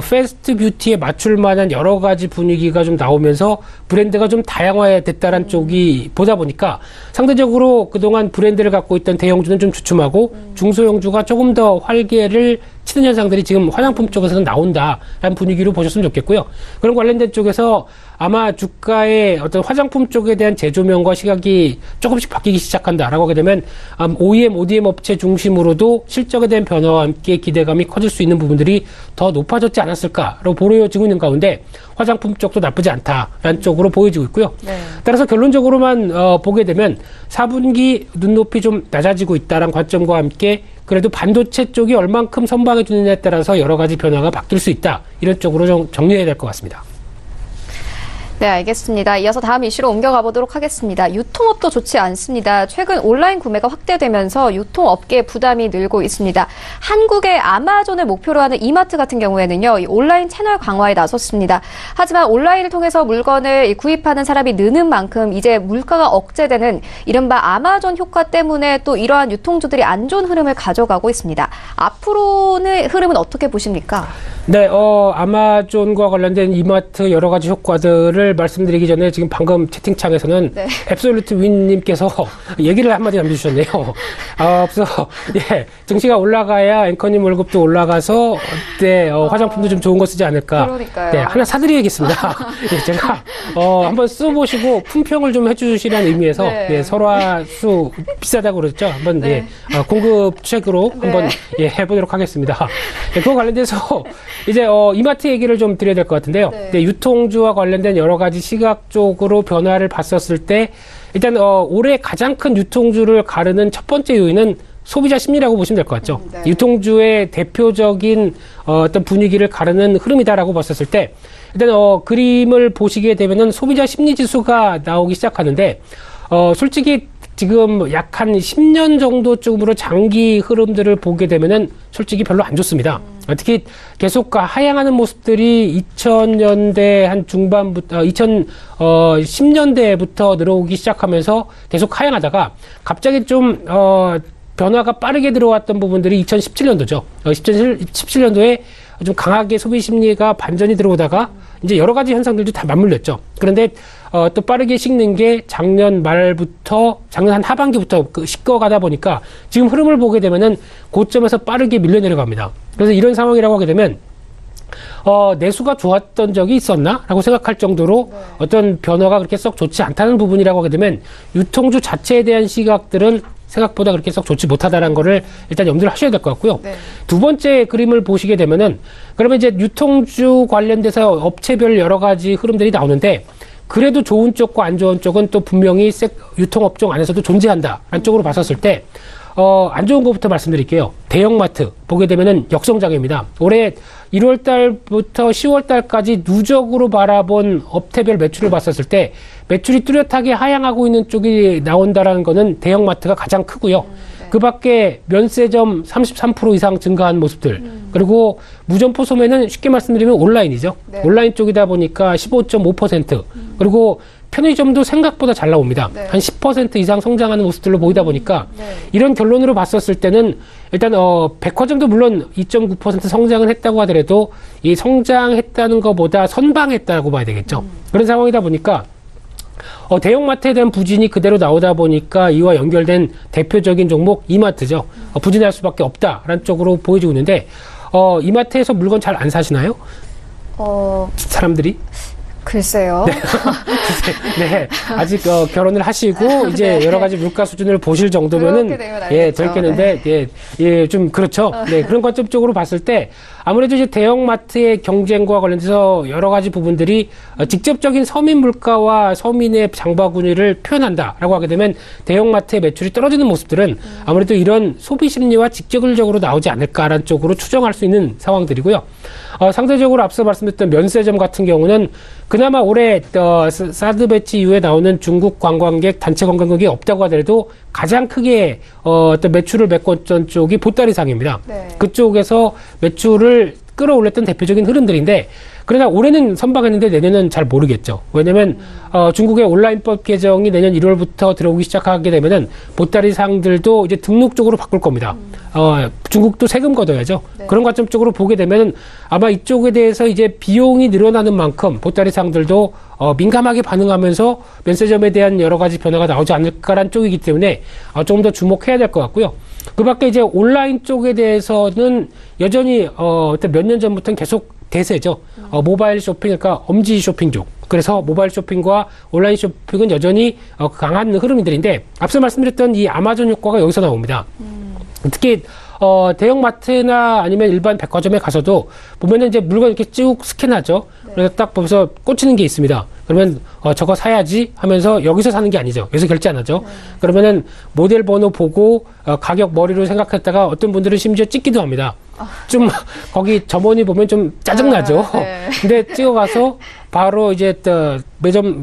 패스트 뷰티에 맞출 만한 여러 가지 분위기가 좀 나오면서 브랜드가 좀 다양화됐다는 쪽이 보다 보니까 상대적으로 그동안 브랜드를 갖고 있던 대형주는 좀 주춤하고 중소형주가 조금 더 활개를 치는 현상들이 지금 화장품 쪽에서는 나온다라는 분위기로 보셨으면 좋겠고요. 그런 관련된 쪽에서 아마 주가의 어떤 화장품 쪽에 대한 재조명과 시각이 조금씩 바뀌기 시작한다라고 하게 되면 OEM, ODM 업체 중심으로도 실적에 대한 변화와 함께 기대감이 커질 수 있는 부분들이 더 높아졌지 않았을까라고 보여지고 있는 가운데 화장품 쪽도 나쁘지 않다라는 쪽으로 보여지고 있고요. 네. 따라서 결론적으로만 보게 되면 4분기 눈높이 좀 낮아지고 있다는 관점과 함께 그래도 반도체 쪽이 얼만큼 선방해 주느냐에 따라서 여러 가지 변화가 바뀔 수 있다. 이런 쪽으로 좀 정리해야 될 것 같습니다. 네, 알겠습니다. 이어서 다음 이슈로 옮겨가 보도록 하겠습니다. 유통업도 좋지 않습니다. 최근 온라인 구매가 확대되면서 유통업계의 부담이 늘고 있습니다. 한국의 아마존을 목표로 하는 이마트 같은 경우에는요, 이 온라인 채널 강화에 나섰습니다. 하지만 온라인을 통해서 물건을 구입하는 사람이 느는 만큼 이제 물가가 억제되는 이른바 아마존 효과 때문에 또 이러한 유통주들이 안 좋은 흐름을 가져가고 있습니다. 앞으로의 흐름은 어떻게 보십니까? 네, 아마존과 관련된 이마트 여러 가지 효과들을 말씀드리기 전에 지금 방금 채팅창에서는 네. 앱솔루트 윈님께서 얘기를 한마디 남겨주셨네요. 앞서, 예, 증시가 올라가야 앵커님 월급도 올라가서, 네, 화장품도 좀 좋은 거 쓰지 않을까. 그러니까요. 네, 하나 사드려야겠습니다. 예, 제가, 한번 써보시고 품평을 좀 해주시라는 의미에서, 네. 예, 설화수 비싸다고 그랬죠. 한번, 네. 예, 공급책으로 네. 한번, 예, 해보도록 하겠습니다. 예, 그거 관련돼서, 이제 이마트 얘기를 좀 드려야 될 것 같은데요. 네. 네, 유통주와 관련된 여러 가지 시각적으로 변화를 봤었을 때 일단 올해 가장 큰 유통주를 가르는 첫 번째 요인은 소비자 심리라고 보시면 될 것 같죠. 네. 유통주의 대표적인 어떤 분위기를 가르는 흐름이다라고 봤었을 때 일단 그림을 보시게 되면은 소비자 심리 지수가 나오기 시작하는데 솔직히 지금 약 한 10년 정도쯤으로 장기 흐름들을 보게 되면은 솔직히 별로 안 좋습니다. 특히 계속 하향하는 모습들이 2000년대 한 중반부터, 2010년대부터 늘어오기 시작하면서 계속 하향하다가 갑자기 좀, 변화가 빠르게 들어왔던 부분들이 2017년도죠. 2017년도에 좀 강하게 소비 심리가 반전이 들어오다가 이제 여러 가지 현상들도 다 맞물렸죠. 그런데 또 빠르게 식는 게 작년 말부터 작년 한 하반기부터 식어가다 보니까 지금 흐름을 보게 되면은 고점에서 빠르게 밀려 내려갑니다. 그래서 이런 상황이라고 하게 되면 내수가 좋았던 적이 있었나? 라고 생각할 정도로 어떤 변화가 그렇게 썩 좋지 않다는 부분이라고 하게 되면 유통주 자체에 대한 시각들은 생각보다 그렇게 썩 좋지 못하다는 거를 일단 염두를 하셔야 될 것 같고요. 네. 두 번째 그림을 보시게 되면은 그러면 이제 유통주 관련돼서 업체별 여러 가지 흐름들이 나오는데 그래도 좋은 쪽과 안 좋은 쪽은 또 분명히 유통업종 안에서도 존재한다라는 쪽으로 봤었을 때 안 좋은 것부터 말씀드릴게요. 대형마트 보게 되면은 역성장입니다. 올해 1월 달부터 10월 달까지 누적으로 바라본 업태별 매출을 봤었을 때 매출이 뚜렷하게 하향하고 있는 쪽이 나온다라는 거는 대형마트가 가장 크고요. 그 밖에 면세점 33% 이상 증가한 모습들. 그리고 무점포 소매는 쉽게 말씀드리면 온라인이죠. 네. 온라인 쪽이다 보니까 15.5%. 그리고 편의점도 생각보다 잘 나옵니다. 네. 한 10% 이상 성장하는 모습들로 보이다 보니까 네. 이런 결론으로 봤었을 때는 일단 백화점도 물론 2.9% 성장은 했다고 하더라도 이 성장했다는 것보다 선방했다고 봐야 되겠죠. 그런 상황이다 보니까 대형마트에 대한 부진이 그대로 나오다 보니까 이와 연결된 대표적인 종목 이마트죠. 부진할 수밖에 없다라는 쪽으로 보여지고 있는데 이마트에서 물건 잘 안 사시나요? 사람들이? 글쎄요. 네, 아직 결혼을 하시고 이제 네. 여러 가지 물가 수준을 보실 정도면은 그렇게 되면 예, 알겠죠. 될겠는데 좀 그렇죠. 네, 그런 관점 쪽으로 봤을 때 아무래도 이제 대형마트의 경쟁과 관련해서 여러 가지 부분들이 직접적인 서민 물가와 서민의 장바구니를 표현한다라고 하게 되면 대형마트의 매출이 떨어지는 모습들은 아무래도 이런 소비 심리와 직접적으로 나오지 않을까라는 쪽으로 추정할 수 있는 상황들이고요. 상대적으로 앞서 말씀드렸던 면세점 같은 경우는 그나마 올해 사드 배치 이후에 나오는 중국 관광객 단체 관광객이 없다고 하더라도 가장 크게 어떤 매출을 메꿨던 쪽이 보따리상입니다. 네. 그쪽에서 매출을 끌어올렸던 대표적인 흐름들인데 그러나 올해는 선방했는데 내년은 잘 모르겠죠. 왜냐면 중국의 온라인법 개정이 내년 1월부터 들어오기 시작하게 되면은 보따리상들도 이제 등록 쪽으로 바꿀 겁니다. 중국도 세금 걷어야죠. 네. 그런 관점 쪽으로 보게 되면은 아마 이쪽에 대해서 이제 비용이 늘어나는 만큼 보따리상들도 민감하게 반응하면서 면세점에 대한 여러 가지 변화가 나오지 않을까라는 쪽이기 때문에 조금 더 주목해야 될 것 같고요. 그 밖에 이제 온라인 쪽에 대해서는 여전히 몇 년 전부터는 계속 대세죠. 모바일 쇼핑, 그러니까 엄지 쇼핑 쪽. 그래서 모바일 쇼핑과 온라인 쇼핑은 여전히 강한 흐름들인데 앞서 말씀드렸던 이 아마존 효과가 여기서 나옵니다. 특히 대형마트나 아니면 일반 백화점에 가서도 보면은 이제 물건 이렇게 쭉 스캔하죠. 그래서 딱 보면서 꽂히는 게 있습니다. 그러면 저거 사야지 하면서 여기서 사는 게 아니죠. 여기서 결제 안 하죠. 그러면은 모델 번호 보고 가격 머리로 생각했다가 어떤 분들은 심지어 찍기도 합니다. 좀 거기 점원이 보면 좀 짜증나죠. 네. 근데 찍어가서 바로 이제 또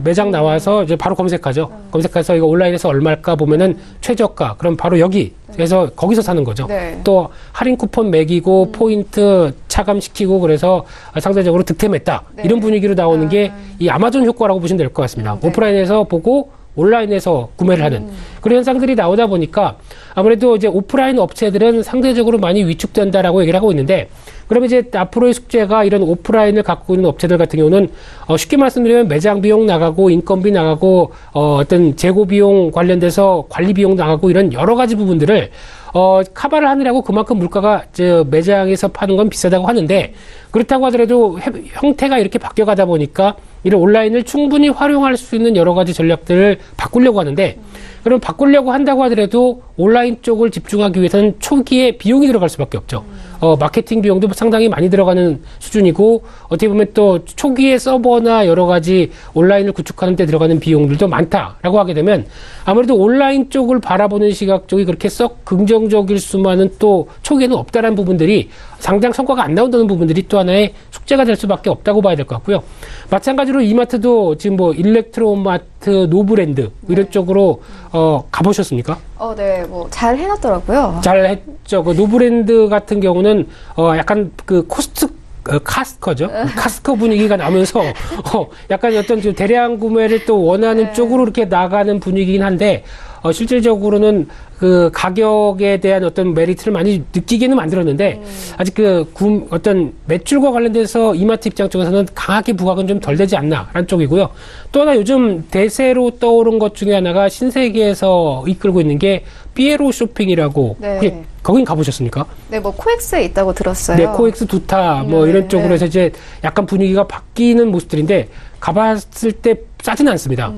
매장 나와서 이제 바로 검색하죠. 검색해서 이거 온라인에서 얼마일까 보면은 최저가. 그럼 바로 여기. 그래서 거기서 사는 거죠. 네. 또 할인 쿠폰 매기고 포인트 차감시키고 그래서 상대적으로 득템했다. 네. 이런 분위기로 나오는 게 이 아마존 효과라고 보시면 될 것 같습니다. 네. 오프라인에서 보고 온라인에서 구매를 하는 그런 현상들이 나오다 보니까 아무래도 이제 오프라인 업체들은 상대적으로 많이 위축된다라고 얘기를 하고 있는데 그러면 이제 앞으로의 숙제가 이런 오프라인을 갖고 있는 업체들 같은 경우는 쉽게 말씀드리면 매장 비용 나가고 인건비 나가고 어떤 재고 비용 관련돼서 관리 비용 나가고 이런 여러 가지 부분들을 커버를 하느라고 그만큼 물가가 매장에서 파는 건 비싸다고 하는데 그렇다고 하더라도 형태가 이렇게 바뀌어가다 보니까 이런 온라인을 충분히 활용할 수 있는 여러 가지 전략들을 바꾸려고 하는데 그럼 바꾸려고 한다고 하더라도 온라인 쪽을 집중하기 위해서는 초기에 비용이 들어갈 수밖에 없죠. 마케팅 비용도 상당히 많이 들어가는 수준이고 어떻게 보면 또 초기에 서버나 여러 가지 온라인을 구축하는 데 들어가는 비용들도 많다라고 하게 되면 아무래도 온라인 쪽을 바라보는 시각 쪽이 그렇게 썩 긍정적일 수만은 또 초기에는 없다라는 부분들이 당장 성과가 안 나온다는 부분들이 또 하나의 숙제가 될 수밖에 없다고 봐야 될 것 같고요. 마찬가지로 이마트도 지금 뭐 일렉트로마트, 노브랜드 이런 쪽으로 가보셨습니까? 네, 뭐 잘 해놨더라고요. 잘 했죠. 그 노브랜드 같은 경우는 약간 그 카스커죠. 카스커 분위기가 나면서 약간 어떤 좀 대량 구매를 또 원하는 쪽으로 이렇게 나가는 분위기긴 한데 실질적으로는 그 가격에 대한 어떤 메리트를 많이 느끼기는 만들었는데 아직 어떤 매출과 관련돼서 이마트 입장 쪽에서는 강하게 부각은 좀 덜 되지 않나라는 쪽이고요. 또 하나 요즘 대세로 떠오른 것 중에 하나가 신세계에서 이끌고 있는 게 삐에로 쇼핑이라고. 네. 거긴 가보셨습니까? 네, 뭐 코엑스에 있다고 들었어요. 네, 코엑스 두타 뭐 이런 쪽으로 해서 이제 약간 분위기가 바뀌는 모습들인데 가봤을 때 싸지는 않습니다.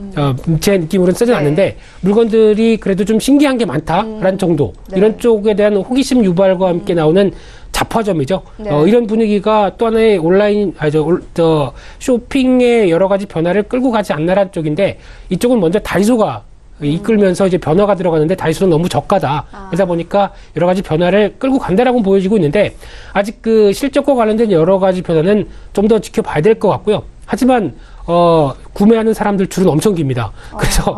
제 느낌으로는 싸진 않는데 물건들이 그래도 좀 신기한 게 많다라는 정도. 이런 쪽에 대한 호기심 유발과 함께 나오는 잡화점이죠. 이런 분위기가 또 하나의 온라인, 쇼핑의 여러 가지 변화를 끌고 가지 않나라는 쪽인데 이쪽은 먼저 다이소가 이끌면서 이제 변화가 들어가는데 다이소는 너무 저가다. 그러다 보니까 여러 가지 변화를 끌고 간다라고 보여지고 있는데 아직 그 실적과 관련된 여러 가지 변화는 좀 더 지켜봐야 될 것 같고요. 하지만 구매하는 사람들 줄은 엄청 깁니다. 그래서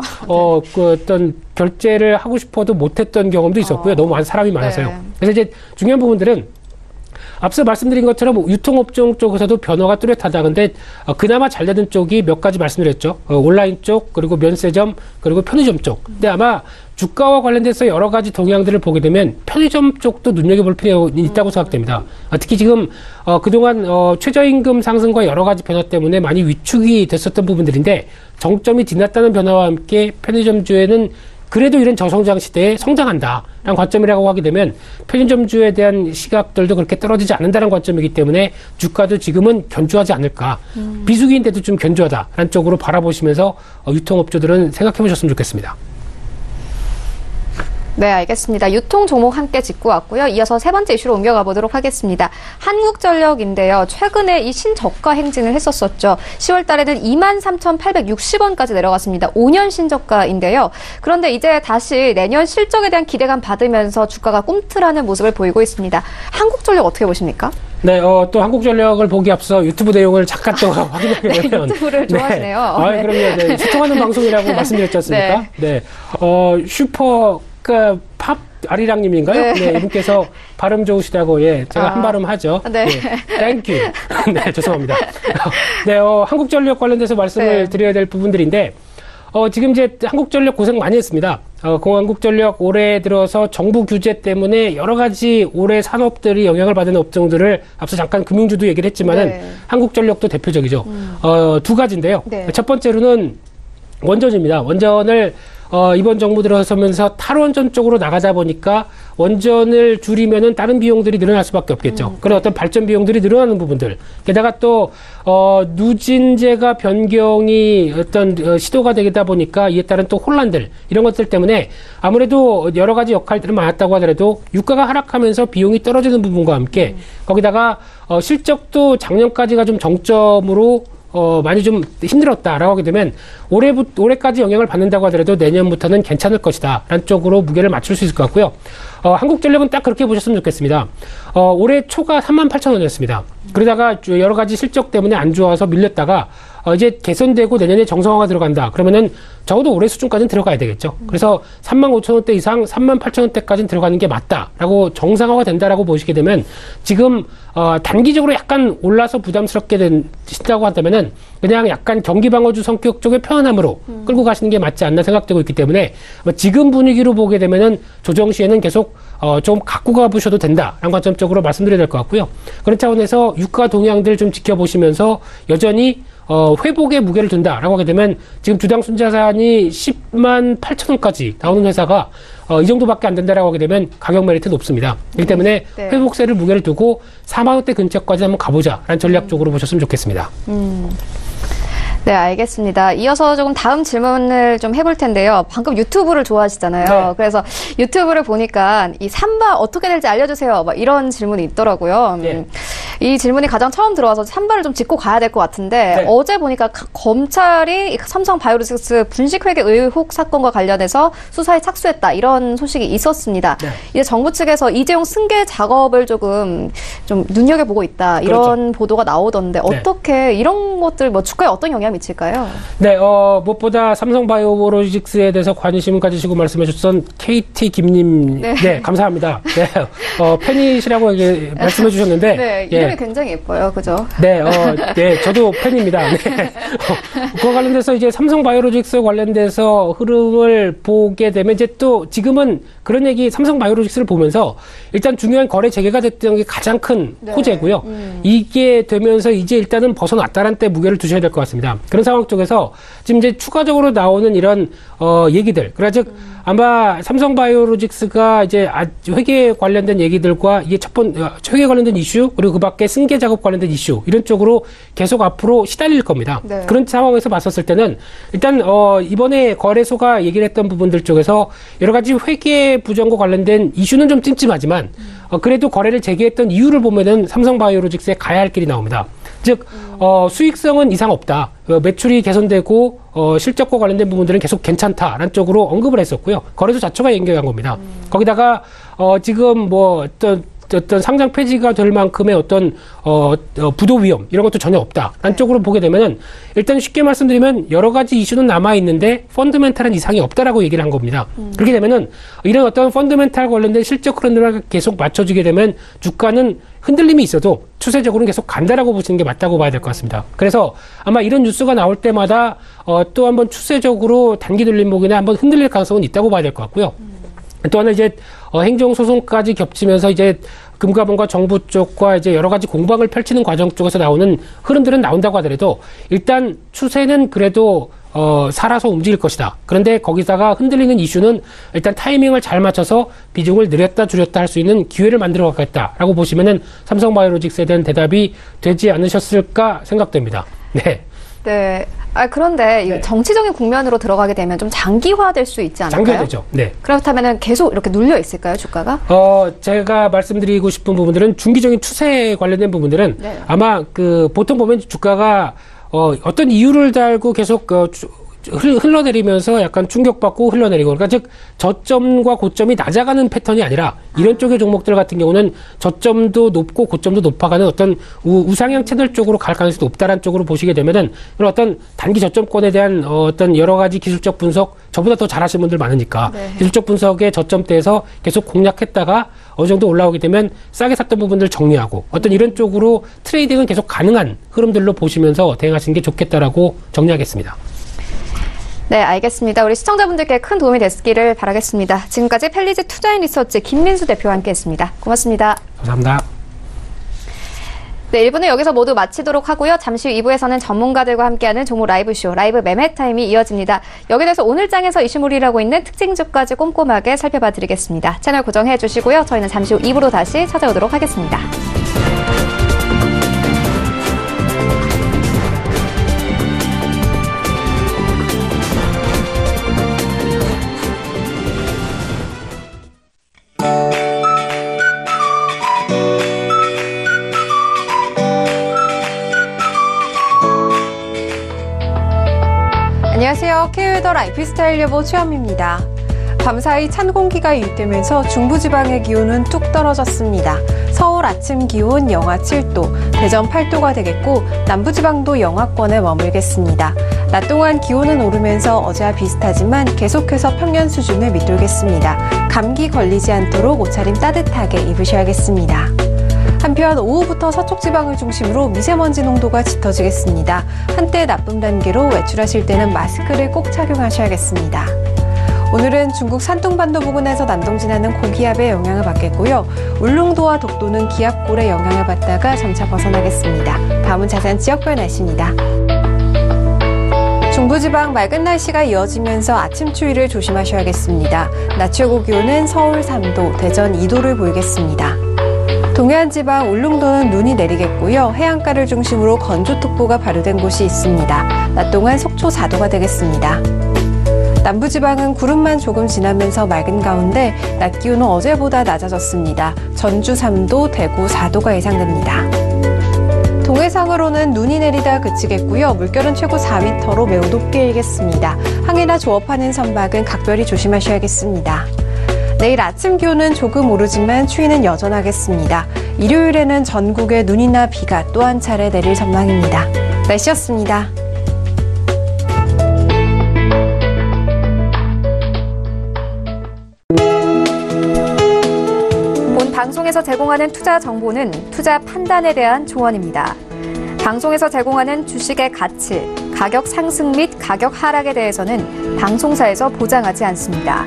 그 어떤 결제를 하고 싶어도 못했던 경험도 있었고요. 너무 많은 사람이 많아서요. 네. 그래서 이제 중요한 부분들은 앞서 말씀드린 것처럼 유통업종 쪽에서도 변화가 뚜렷하다. 근데 그나마 잘 되는 쪽이 몇 가지 말씀드렸죠. 온라인 쪽, 그리고 면세점, 그리고 편의점 쪽. 근데 아마 주가와 관련돼서 여러 가지 동향들을 보게 되면 편의점 쪽도 눈여겨볼 필요가 있다고 생각됩니다. 특히 지금 그동안 최저임금 상승과 여러 가지 변화 때문에 많이 위축이 됐었던 부분들인데 정점이 뒤났다는 변화와 함께 편의점주에는 그래도 이런 저성장 시대에 성장한다라는 관점이라고 하게 되면 편의점주에 대한 시각들도 그렇게 떨어지지 않는다는 관점이기 때문에 주가도 지금은 견조하지 않을까. 비수기인데도 좀 견조하다라는 쪽으로 바라보시면서 유통업주들은 생각해 보셨으면 좋겠습니다. 네, 알겠습니다. 유통 종목 함께 짚고 왔고요. 이어서 세 번째 이슈로 옮겨가 보도록 하겠습니다. 한국전력인데요. 최근에 이 신저가 행진을 했었었죠. 10월 달에는 23,860원까지 내려갔습니다. 5년 신저가인데요. 그런데 이제 다시 내년 실적에 대한 기대감 받으면서 주가가 꿈틀하는 모습을 보이고 있습니다. 한국전력 어떻게 보십니까? 네, 또 한국전력을 보기 앞서 유튜브 내용을 잠깐 또 확인하게 되면. 네, 유튜브를 좋아하시네요. 네. 그럼요. 네. 소통하는 방송이라고 말씀드렸지 않습니까? 네. 슈퍼, 팝 아리랑님인가요? 네. 이분께서 발음 좋으시다고, 제가 한 발음 하죠. 네. 땡큐. 네, 죄송합니다. 네, 한국전력 관련돼서 말씀을 드려야 될 부분들인데, 지금 이제 한국전력 고생 많이 했습니다. 한국전력 올해 들어서 정부 규제 때문에 여러 가지 올해 산업들이 영향을 받은 업종들을 앞서 잠깐 금융주도 얘기를 했지만은 한국전력도 대표적이죠. 두 가지인데요. 첫 번째로는 원전입니다. 원전을 이번 정부 들어서면서 탈원전 쪽으로 나가다 보니까 원전을 줄이면은 다른 비용들이 늘어날 수밖에 없겠죠. 그런 어떤 발전 비용들이 늘어나는 부분들. 게다가 또 누진제가 변경이 어떤 시도가 되다 보니까 이에 따른 또 혼란들 이런 것들 때문에 아무래도 여러 가지 역할들은 많았다고 하더라도 유가가 하락하면서 비용이 떨어지는 부분과 함께 거기다가 실적도 작년까지가 좀 정점으로 많이 좀 힘들었다라고 하게 되면 올해까지 영향을 받는다고 하더라도 내년부터는 괜찮을 것이다 라는 쪽으로 무게를 맞출 수 있을 것 같고요. 한국전력은 딱 그렇게 보셨으면 좋겠습니다. 올해 초가 38,000원이었습니다. 그러다가 여러 가지 실적 때문에 안 좋아서 밀렸다가 이제 개선되고 내년에 정상화가 들어간다. 그러면은 적어도 올해 수준까지는 들어가야 되겠죠. 그래서 35,000원대 이상 38,000원대까지는 들어가는 게 맞다라고 정상화가 된다라고 보시게 되면 지금 단기적으로 약간 올라서 부담스럽게 된다고 한다면은 그냥 약간 경기 방어주 성격 쪽의 편안함으로 끌고 가시는 게 맞지 않나 생각되고 있기 때문에 지금 분위기로 보게 되면은 조정 시에는 계속 좀 갖고 가보셔도 된다라는 관점적으로 말씀드려야 될 것 같고요. 그런 차원에서 유가 동향들 좀 지켜보시면서 여전히 회복에 무게를 둔다라고 하게 되면 지금 주당 순자산이 10만 8천 원까지 나오는 회사가 이 정도밖에 안 된다라고 하게 되면 가격 메리트 높습니다. 그렇기 때문에 네. 회복세를 무게를 두고 4만 원대 근처까지 한번 가보자라는 전략적으로 보셨으면 좋겠습니다. 네, 알겠습니다. 이어서 조금 다음 질문을 좀 해볼 텐데요. 방금 유튜브를 좋아하시잖아요. 네. 그래서 유튜브를 보니까 이 산바 어떻게 될지 알려주세요. 막 이런 질문이 있더라고요. 네. 이 질문이 가장 처음 들어와서 산바를 좀 짚고 가야 될 것 같은데 네. 어제 보니까 검찰이 삼성 바이오로직스 분식회계 의혹 사건과 관련해서 수사에 착수했다. 이런 소식이 있었습니다. 네. 이제 정부 측에서 이재용 승계 작업을 조금 좀 눈여겨보고 있다. 이런 그렇죠. 보도가 나오던데 네. 어떻게 이런 것들 뭐 주가에 어떤 영향을 미칠까요? 네, 무엇보다 삼성바이오로직스에 대해서 관심을 가지시고 말씀해 주셨던 KT 김님, 네. 네, 감사합니다. 네, 팬이시라고 말씀해 주셨는데, 네, 이름이 굉장히 예뻐요. 그죠? 네, 네, 저도 팬입니다. 네. 그와 관련돼서 이제 삼성바이오로직스 관련돼서 흐름을 보게 되면 이제 또 지금은 그런 얘기 삼성바이오로직스를 보면서 일단 중요한 거래 재개가 됐던 게 가장 큰 네. 호재고요. 이게 되면서 이제 일단은 벗어났다는 때 무게를 두셔야 될 것 같습니다. 그런 상황 쪽에서 지금 이제 추가적으로 나오는 이런 얘기들, 그러나 즉 아마 삼성바이오로직스가 이제 회계 관련된 얘기들과 이게 회계 관련된 이슈 그리고 그밖에 승계 작업 관련된 이슈 이런 쪽으로 계속 앞으로 시달릴 겁니다. 네. 그런 상황에서 봤었을 때는 일단 이번에 거래소가 얘기를 했던 부분들 쪽에서 여러 가지 회계 부정과 관련된 이슈는 좀 찜찜하지만 그래도 거래를 재개했던 이유를 보면은 삼성바이오로직스에 가야 할 길이 나옵니다. 즉 수익성은 이상 없다. 매출이 개선되고 실적과 관련된 부분들은 계속 괜찮다라는 쪽으로 언급을 했었고요. 거래소 자체가 연결한 겁니다. 거기다가 지금 뭐 어떤 상장 폐지가 될 만큼의 어떤 부도 위험 이런 것도 전혀 없다라는 쪽으로 보게 되면은 일단 쉽게 말씀드리면 여러 가지 이슈는 남아 있는데 펀더멘탈한 이상이 없다라고 얘기를 한 겁니다. 그렇게 되면은 이런 어떤 펀더멘탈 관련된 실적 흐름을 계속 맞춰주게 되면 주가는 흔들림이 있어도 추세적으로는 계속 간다라고 보시는 게 맞다고 봐야 될 것 같습니다. 그래서 아마 이런 뉴스가 나올 때마다 또 한번 추세적으로 단기 들림목이나 한번 흔들릴 가능성은 있다고 봐야 될 것 같고요. 또 하나 이제 행정소송까지 겹치면서 이제 금감원과 정부 쪽과 이제 여러 가지 공방을 펼치는 과정 쪽에서 나오는 흐름들은 나온다고 하더라도 일단 추세는 그래도 살아서 움직일 것이다. 그런데 거기다가 흔들리는 이슈는 일단 타이밍을 잘 맞춰서 비중을 늘렸다 줄였다 할 수 있는 기회를 만들어 가겠다라고 보시면은 삼성바이오로직스에 대한 대답이 되지 않으셨을까 생각됩니다. 네. 네. 그런데 네. 정치적인 국면으로 들어가게 되면 좀 장기화될 수 있지 않을까요? 장기화되죠. 네. 그렇다면 계속 이렇게 눌려 있을까요, 주가가? 제가 말씀드리고 싶은 부분들은 중기적인 추세에 관련된 부분들은 네. 아마 보통 보면 주가가 어떤 이유를 달고 계속 흘러내리면서 약간 충격받고 흘러내리고 그러니까 즉 저점과 고점이 낮아가는 패턴이 아니라 이런 쪽의 종목들 같은 경우는 저점도 높고 고점도 높아가는 어떤 우상향 채널 쪽으로 갈 가능성이 높다라는 쪽으로 보시게 되면은 이런 어떤 단기 저점권에 대한 어떤 여러 가지 기술적 분석 저보다 더 잘하시는 분들 많으니까 네. 기술적 분석의 저점대에서 계속 공략했다가 어느 정도 올라오게 되면 싸게 샀던 부분들 정리하고 어떤 이런 쪽으로 트레이딩은 계속 가능한 흐름들로 보시면서 대응하시는 게 좋겠다라고 정리하겠습니다. 네, 알겠습니다. 우리 시청자분들께 큰 도움이 됐기를 바라겠습니다. 지금까지 펠리즈 투자인 리서치 김민수 대표와 함께했습니다. 고맙습니다. 감사합니다. 네, 1부는 여기서 모두 마치도록 하고요. 잠시 후 2부에서는 전문가들과 함께하는 종목 라이브쇼, 라이브 매매 타임이 이어집니다. 여기에 대해서 오늘 장에서 이슈몰이라고 있는 특징주까지 꼼꼼하게 살펴봐 드리겠습니다. 채널 고정해 주시고요. 저희는 잠시 후 2부로 다시 찾아오도록 하겠습니다. 안녕하세요. K웨더 라이프스타일 여보 최현미입니다. 밤사이 찬 공기가 유입되면서 중부지방의 기온은 뚝 떨어졌습니다. 서울 아침 기온 영하 7도, 대전 8도가 되겠고 남부지방도 영하권에 머물겠습니다. 낮 동안 기온은 오르면서 어제와 비슷하지만 계속해서 평년 수준을 밑돌겠습니다. 감기 걸리지 않도록 옷차림 따뜻하게 입으셔야겠습니다. 한편 오후부터 서쪽 지방을 중심으로 미세먼지 농도가 짙어지겠습니다. 한때 나쁨 단계로 외출하실 때는 마스크를 꼭 착용하셔야겠습니다. 오늘은 중국 산둥반도 부근에서 남동진하는 고기압의 영향을 받겠고요. 울릉도와 독도는 기압골의 영향을 받다가 점차 벗어나겠습니다. 다음은 자세한 지역별 날씨입니다. 중부지방 맑은 날씨가 이어지면서 아침 추위를 조심하셔야겠습니다. 낮 최고 기온은 서울 3도, 대전 2도를 보이겠습니다. 동해안 지방 울릉도는 눈이 내리겠고요. 해안가를 중심으로 건조특보가 발효된 곳이 있습니다. 낮 동안 속초 4도가 되겠습니다. 남부지방은 구름만 조금 지나면서 맑은 가운데 낮 기온은 어제보다 낮아졌습니다. 전주 3도, 대구 4도가 예상됩니다. 동해상으로는 눈이 내리다 그치겠고요. 물결은 최고 4m로 매우 높게 일겠습니다. 항해나 조업하는 선박은 각별히 조심하셔야겠습니다. 내일 아침 기온은 조금 오르지만 추위는 여전하겠습니다. 일요일에는 전국에 눈이나 비가 또 한 차례 내릴 전망입니다. 날씨였습니다. 본 방송에서 제공하는 투자 정보는 투자 판단에 대한 조언입니다. 방송에서 제공하는 주식의 가치, 가격 상승 및 가격 하락에 대해서는 방송사에서 보장하지 않습니다.